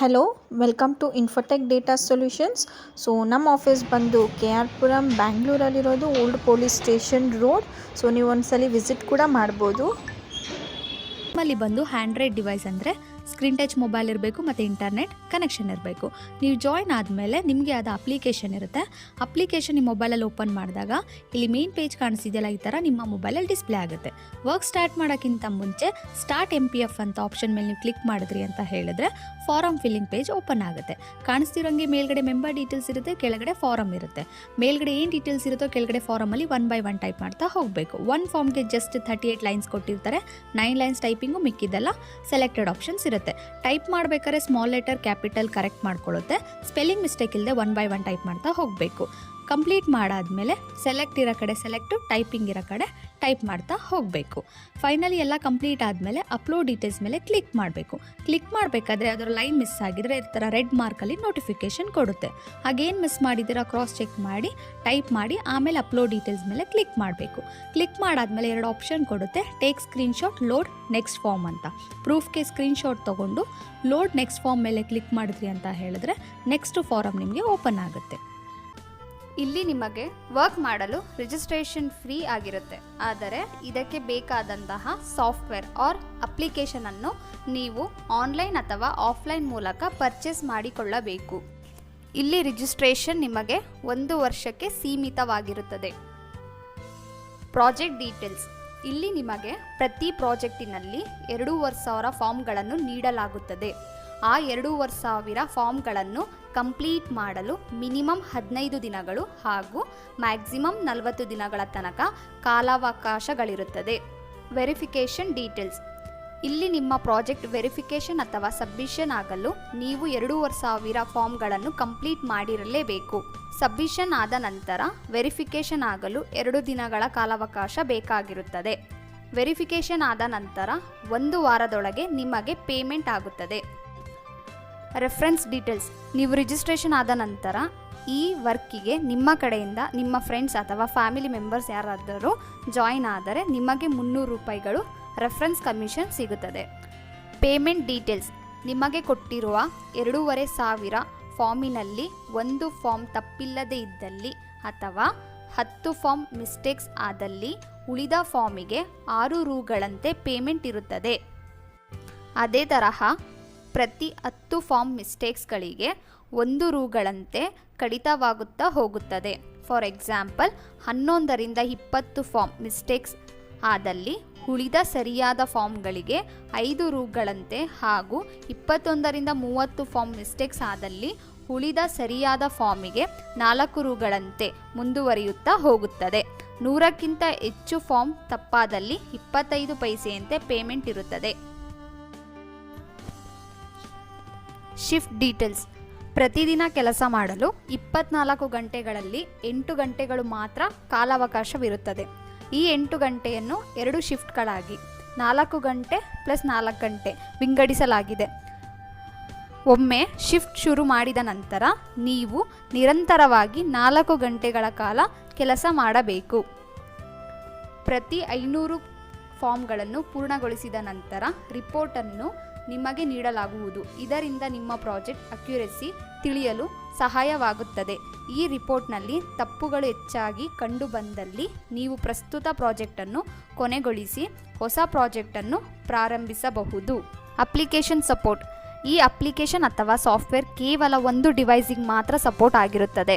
Hello, welcome to Infotech Data Solutions. So ನಮ್ಮ office ಬಂದು K R Puram ಬ್ಯಾಂಗ್ಳೂರಲ್ಲಿರೋದು, old police station road. So ನೀವು ಒಂದ್ಸಲಿ ವಿಸಿಟ್ ಕೂಡ ಮಾಡ್ಬೋದು. ನಮ್ಮಲ್ಲಿ ಬಂದು ಹ್ಯಾಂಡ್ರೈಡ್ ಡಿವೈಸ್ ಅಂದರೆ ಸ್ಕ್ರೀನ್ ಟಚ್ ಮೊಬೈಲ್ ಇರಬೇಕು ಮತ್ತು ಇಂಟರ್ನೆಟ್ ಕನೆಕ್ಷನ್ ಇರಬೇಕು. ನೀವು ಜಾಯ್ನ್ ಆದಮೇಲೆ ನಿಮಗೆ ಅದು ಅಪ್ಲಿಕೇಶನ್ ಇರುತ್ತೆ. ಅಪ್ಲಿಕೇಶನ್ ನಿಮ್ಮ ಮೊಬೈಲಲ್ಲಿ ಓಪನ್ ಮಾಡಿದಾಗ ಇಲ್ಲಿ ಮೇನ್ ಪೇಜ್ ಕಾಣಿಸಿದೆಯಲ್ಲ, ಈ ಥರ ನಿಮ್ಮ ಮೊಬೈಲಲ್ಲಿ ಡಿಸ್ಪ್ಲೇ ಆಗುತ್ತೆ. ವರ್ಕ್ ಸ್ಟಾರ್ಟ್ ಮಾಡೋಕ್ಕಿಂತ ಮುಂಚೆ ಸ್ಟಾರ್ಟ್ MPF ಅಂತ ಆಪ್ಷನ್ ಮೇಲೆ ನೀವು ಕ್ಲಿಕ್ ಮಾಡಿದ್ರಿ ಅಂತ ಹೇಳಿದ್ರೆ ಫಾರಮ್ ಫಿಲ್ಲಿಂಗ್ ಪೇಜ್ ಓಪನ್ ಆಗುತ್ತೆ. ಕಾಣಿಸ್ತಿರೋಂಗೆ ಮೇಲ್ಗಡೆ ಮೆಂಬರ್ ಡೀಟೇಲ್ಸ್ ಇರುತ್ತೆ, ಕೆಳಗಡೆ ಫಾರಮ್ ಇರುತ್ತೆ. ಮೇಲ್ಗಡೆ ಏನು ಡೀಟೇಲ್ಸ್ ಇರುತ್ತೋ ಕೆಳಗಡೆ ಫಾರಮಲ್ಲಿ 1 by 1 ಟೈಪ್ ಮಾಡ್ತಾ ಹೋಗಬೇಕು. ಒಂದು ಫಾರ್ಮ್ಗೆ ಜಸ್ಟ್ 38 ಲೈನ್ಸ್ ಕೊಟ್ಟಿರ್ತಾರೆ. 9 ಲೈನ್ಸ್ ಟೈಪಿಂಗು, ಮಿಕ್ಕಿದ್ದೆಲ್ಲ ಸೆಲೆಕ್ಟೆಡ್ ಆಪ್ಷನ್ಸ್ ಇರುತ್ತೆ. ಟೈಪ್ ಮಾಡಬೇಕಾದ್ರೆ ಸ್ಮಾಲ್ ಲೆಟರ್ ಕ್ಯಾಪಿಟಲ್ ಕರೆಕ್ಟ್ ಮಾಡ್ಕೊಳ್ಳುತ್ತೆ. ಸ್ಪೆಲ್ಲಿಂಗ್ ಮಿಸ್ಟೇಕ್ ಇಲ್ಲದೆ 1 by 1 ಟೈಪ್ ಮಾಡ್ತಾ ಹೋಗಬೇಕು. ಕಂಪ್ಲೀಟ್ ಮಾಡಾದಮೇಲೆ ಸೆಲೆಕ್ಟ್ ಇರೋ ಕಡೆ ಸೆಲೆಕ್ಟು, ಟೈಪಿಂಗ್ ಇರೋ ಕಡೆ ಟೈಪ್ ಮಾಡ್ತಾ ಹೋಗಬೇಕು. ಫೈನಲಿ ಎಲ್ಲ ಕಂಪ್ಲೀಟ್ ಆದಮೇಲೆ ಅಪ್ಲೋಡ್ ಡೀಟೇಲ್ಸ್ ಮೇಲೆ ಕ್ಲಿಕ್ ಮಾಡಬೇಕು. ಕ್ಲಿಕ್ ಮಾಡಬೇಕಾದ್ರೆ ಅದರ ಲೈನ್ ಮಿಸ್ ಆಗಿದ್ರೆ ಈ ಥರ ರೆಡ್ ಮಾರ್ಕಲ್ಲಿ ನೋಟಿಫಿಕೇಷನ್ ಕೊಡುತ್ತೆ. ಹಾಗೇನು ಮಿಸ್ ಮಾಡಿದ್ದೀರಾ ಕ್ರಾಸ್ ಚೆಕ್ ಮಾಡಿ ಟೈಪ್ ಮಾಡಿ ಆಮೇಲೆ ಅಪ್ಲೋಡ್ ಡೀಟೇಲ್ಸ್ ಮೇಲೆ ಕ್ಲಿಕ್ ಮಾಡಬೇಕು. ಕ್ಲಿಕ್ ಮಾಡಾದಮೇಲೆ 2 ಆಪ್ಷನ್ ಕೊಡುತ್ತೆ, take screenshot, load next form ಅಂತ. ಪ್ರೂಫ್ಗೆ ಸ್ಕ್ರೀನ್ಶಾಟ್ ತೊಗೊಂಡು ಲೋಡ್ ನೆಕ್ಸ್ಟ್ ಫಾರ್ಮ್ ಮೇಲೆ ಕ್ಲಿಕ್ ಮಾಡಿದ್ರಿ ಅಂತ ಹೇಳಿದ್ರೆ ನೆಕ್ಸ್ಟ್ ಫಾರಮ್ ನಿಮಗೆ ಓಪನ್ ಆಗುತ್ತೆ. ಇಲ್ಲಿ ನಿಮಗೆ ವರ್ಕ್ ಮಾಡಲು ರಿಜಿಸ್ಟ್ರೇಷನ್ ಫ್ರೀ ಆಗಿರುತ್ತೆ. ಆದರೆ ಇದಕ್ಕೆ ಬೇಕಾದಂತಹ ಸಾಫ್ಟ್ವೇರ್ ಆರ್ ಅಪ್ಲಿಕೇಶನ್ ಅನ್ನು ನೀವು ಆನ್ಲೈನ್ ಅಥವಾ ಆಫ್ಲೈನ್ ಮೂಲಕ ಪರ್ಚೇಸ್ ಮಾಡಿಕೊಳ್ಳಬೇಕು. ಇಲ್ಲಿ ರಿಜಿಸ್ಟ್ರೇಷನ್ ನಿಮಗೆ 1 ವರ್ಷಕ್ಕೆ ಸೀಮಿತವಾಗಿರುತ್ತದೆ. Project details. ಇಲ್ಲಿ ನಿಮಗೆ ಪ್ರತಿ ಪ್ರಾಜೆಕ್ಟಿನಲ್ಲಿ 2,500 ಫಾರ್ಮ್ಗಳನ್ನು ನೀಡಲಾಗುತ್ತದೆ. ಆ 2,500 ಫಾರ್ಮ್ಗಳನ್ನು ಕಂಪ್ಲೀಟ್ ಮಾಡಲು ಮಿನಿಮಮ್ 15 ದಿನಗಳು ಹಾಗೂ ಮ್ಯಾಕ್ಸಿಮಮ್ 40 ದಿನಗಳ ತನಕ ಕಾಲಾವಕಾಶಗಳಿರುತ್ತದೆ. Verification details. ಇಲ್ಲಿ ನಿಮ್ಮ ಪ್ರಾಜೆಕ್ಟ್ ವೆರಿಫಿಕೇಷನ್ ಅಥವಾ ಸಬ್ಮಿಷನ್ ಆಗಲು ನೀವು 2,500 ಫಾರ್ಮ್ಗಳನ್ನು ಕಂಪ್ಲೀಟ್ ಮಾಡಿರಲೇಬೇಕು. ಸಬ್ಮಿಷನ್ ಆದ ನಂತರ ವೆರಿಫಿಕೇಷನ್ ಆಗಲು 2 ದಿನಗಳ ಕಾಲಾವಕಾಶ ಬೇಕಾಗಿರುತ್ತದೆ. ವೆರಿಫಿಕೇಷನ್ ಆದ ನಂತರ 1 ವಾರದೊಳಗೆ ನಿಮಗೆ ಪೇಮೆಂಟ್ ಆಗುತ್ತದೆ. Reference details. ನೀವು ರಿಜಿಸ್ಟ್ರೇಷನ್ ಆದ ನಂತರ ಈ ವರ್ಕಿಗೆ ನಿಮ್ಮ ಕಡೆಯಿಂದ ನಿಮ್ಮ ಫ್ರೆಂಡ್ಸ್ ಅಥವಾ ಫ್ಯಾಮಿಲಿ ಮೆಂಬರ್ಸ್ ಯಾರಾದರೂ ಜಾಯಿನ್ ಆದರೆ ನಿಮಗೆ 300 ರೂಪಾಯಿಗಳು ರೆಫರೆನ್ಸ್ ಕಮಿಷನ್ ಸಿಗುತ್ತದೆ. Payment details. ನಿಮಗೆ ಕೊಟ್ಟಿರುವ 2,500 ಫಾರ್ಮಿನಲ್ಲಿ 1 ಫಾರ್ಮ್ ತಪ್ಪಿಲ್ಲದೆ ಇದ್ದಲ್ಲಿ ಅಥವಾ 10 ಫಾರ್ಮ್ ಮಿಸ್ಟೇಕ್ಸ್ ಆದಲ್ಲಿ ಉಳಿದ ಫಾರ್ಮಿಗೆ 6 ರೂಗಳಂತೆ ಪೇಮೆಂಟ್ ಇರುತ್ತದೆ. ಅದೇ ತರಹ ಪ್ರತಿ 10 ಫಾರ್ಮ್ ಮಿಸ್ಟೇಕ್ಸ್ಗಳಿಗೆ 1 ರೂಗಳಂತೆ ಕಡಿತವಾಗುತ್ತಾ ಹೋಗುತ್ತದೆ. ಫಾರ್ ಎಕ್ಸಾಂಪಲ್ 11ರಿಂದ 20 ಫಾರ್ಮ್ ಮಿಸ್ಟೇಕ್ಸ್ ಆದಲ್ಲಿ ಉಳಿದ ಸರಿಯಾದ ಫಾರ್ಮ್ಗಳಿಗೆ 5 ರೂಗಳಂತೆ ಹಾಗೂ 21ರಿಂದ 30 ಫಾರ್ಮ್ ಮಿಸ್ಟೇಕ್ಸ್ ಆದಲ್ಲಿ ಉಳಿದ ಸರಿಯಾದ ಫಾರ್ಮಿಗೆ 4 ರೂಗಳಂತೆ ಮುಂದುವರಿಯುತ್ತಾ ಹೋಗುತ್ತದೆ. 100ಕ್ಕಿಂತ ಹೆಚ್ಚು ಫಾರ್ಮ್ ತಪ್ಪಾದಲ್ಲಿ 25 ಪೈಸೆಯಂತೆ ಪೇಮೆಂಟ್ ಇರುತ್ತದೆ. Shift details. ಪ್ರತಿದಿನ ಕೆಲಸ ಮಾಡಲು 24 ಗಂಟೆಗಳಲ್ಲಿ 8 ಗಂಟೆಗಳು ಮಾತ್ರ ಕಾಲಾವಕಾಶವಿರುತ್ತದೆ. ಈ 8 ಗಂಟೆಯನ್ನು 2 ಶಿಫ್ಟ್ಗಳಾಗಿ 4 ಗಂಟೆ ಪ್ಲಸ್ 4 ಗಂಟೆ ವಿಂಗಡಿಸಲಾಗಿದೆ. ಒಮ್ಮೆ ಶಿಫ್ಟ್ ಶುರು ಮಾಡಿದ ನಂತರ ನೀವು ನಿರಂತರವಾಗಿ 4 ಗಂಟೆಗಳ ಕಾಲ ಕೆಲಸ ಮಾಡಬೇಕು. ಪ್ರತಿ 500 ಫಾರ್ಮ್ಗಳನ್ನು ಪೂರ್ಣಗೊಳಿಸಿದ ನಂತರ ರಿಪೋರ್ಟನ್ನು ನಿಮಗೆ ನೀಡಲಾಗುವುದು. ಇದರಿಂದ ನಿಮ್ಮ ಪ್ರಾಜೆಕ್ಟ್ ಅಕ್ಯುರೆಸಿ ತಿಳಿಯಲು ಸಹಾಯವಾಗುತ್ತದೆ. ಈ ರಿಪೋರ್ಟ್ನಲ್ಲಿ ತಪ್ಪುಗಳು ಹೆಚ್ಚಾಗಿ ಕಂಡುಬಂದಲ್ಲಿ ನೀವು ಪ್ರಸ್ತುತ ಪ್ರಾಜೆಕ್ಟನ್ನು ಕೊನೆಗೊಳಿಸಿ ಹೊಸ ಪ್ರಾಜೆಕ್ಟನ್ನು ಪ್ರಾರಂಭಿಸಬಹುದು. Application support. ಈ ಅಪ್ಲಿಕೇಶನ್ ಅಥವಾ ಸಾಫ್ಟ್ವೇರ್ ಕೇವಲ 1 ಡಿವೈಸಿಗೆ ಮಾತ್ರ ಸಪೋರ್ಟ್ ಆಗಿರುತ್ತದೆ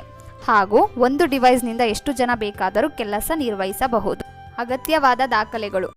ಹಾಗೂ 1 ಡಿವೈಸ್ನಿಂದ ಎಷ್ಟು ಜನ ಬೇಕಾದರೂ ಕೆಲಸ ನಿರ್ವಹಿಸಬಹುದು. ಅಗತ್ಯವಾದ ದಾಖಲೆಗಳು.